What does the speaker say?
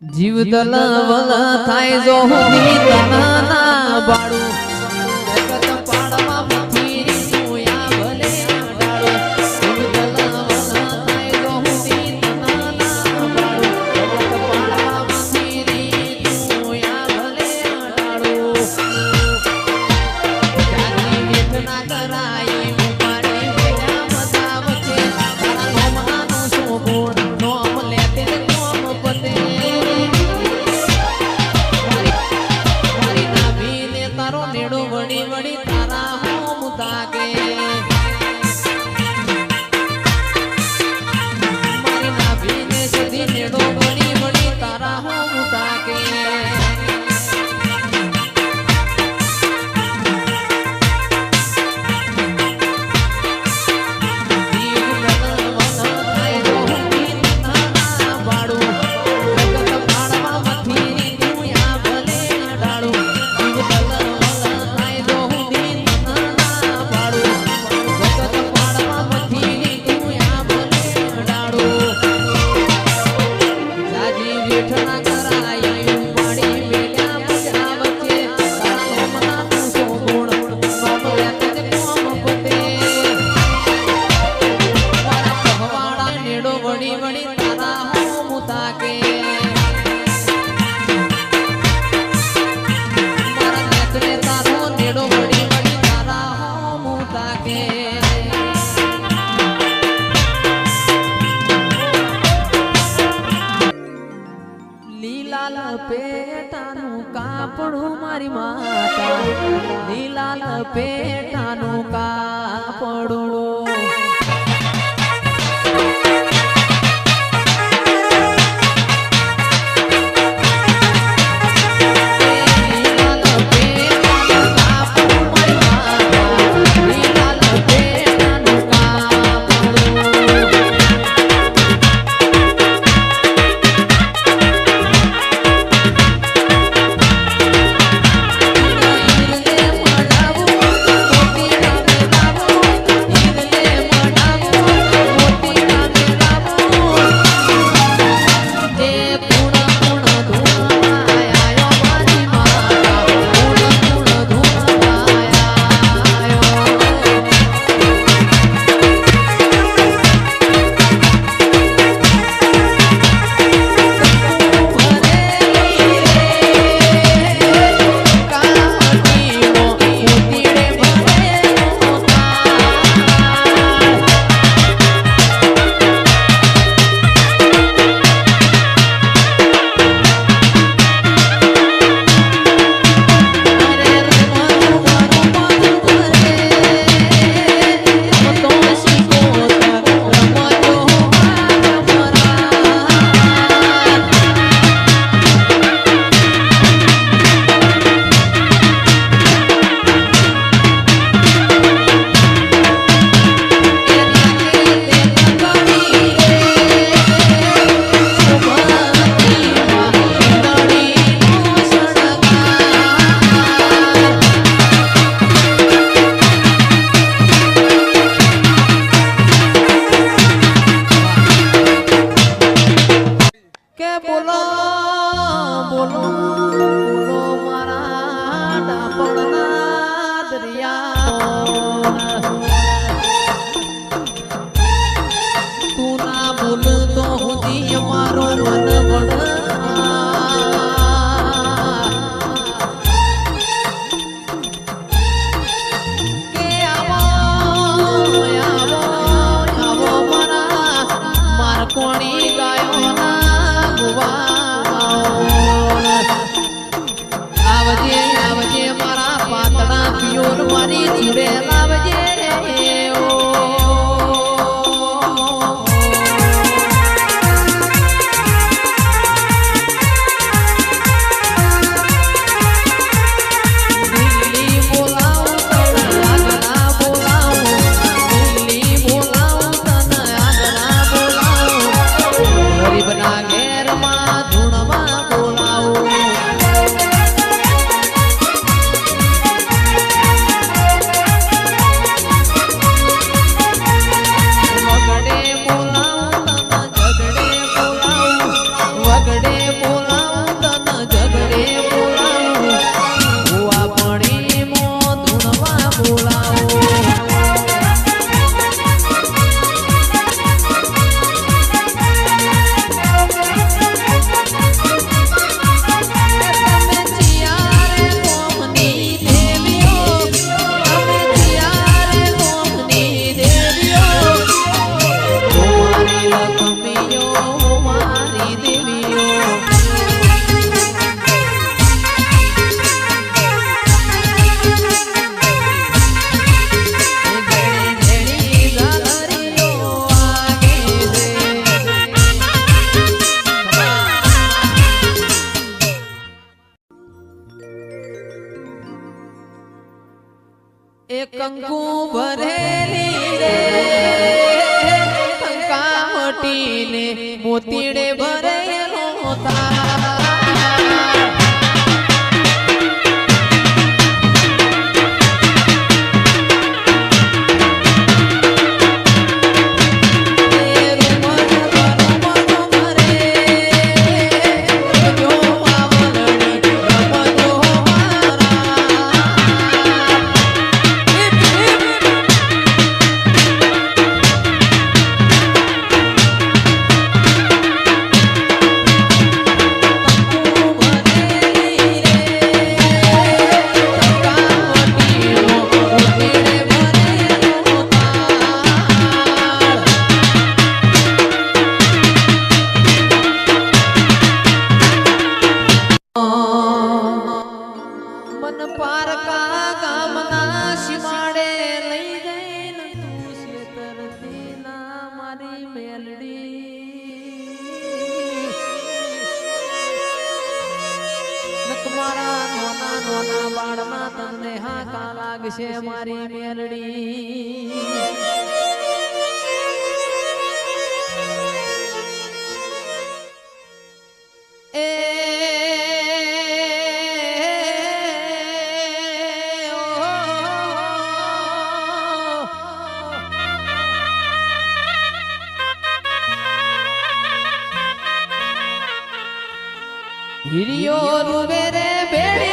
જીવ દલવલ થાય જો હુની તનના બાળું જગત પાડવા મથી સોયા ભલે ડાળો જીવ દલવલ થાય જો હુની તનના બાળું જગત પાડવા મથી સોયા ભલે ડાળો જાની વેદના કરાઈ ઉપાડી વેલા મતા વચ્ચે તારા નોમનાનું સોગુણ નોમ લેતે નોમ પતે વડી વડી તારા હોમ તાકે મારી નાભીને સધી નેડો વડી વડી તારા હોમ તાકે વડી વડી તારા હોમ તાકે મારા નેત્રે તારો નેડો વડી વડી તારા હોમ તાકે લીલા લપેટાનું કાપડું મારી માતા લીલા લપેટાનું કાપડું કોણી ગાયો ના ગુવા એ કંકુ ભરેલી રે કંકાવટીને મોતીડે ભરેલો તાર તમને હાકા લાગશે મારી મેલડી એ હિરિયો રૂબે રે બેડી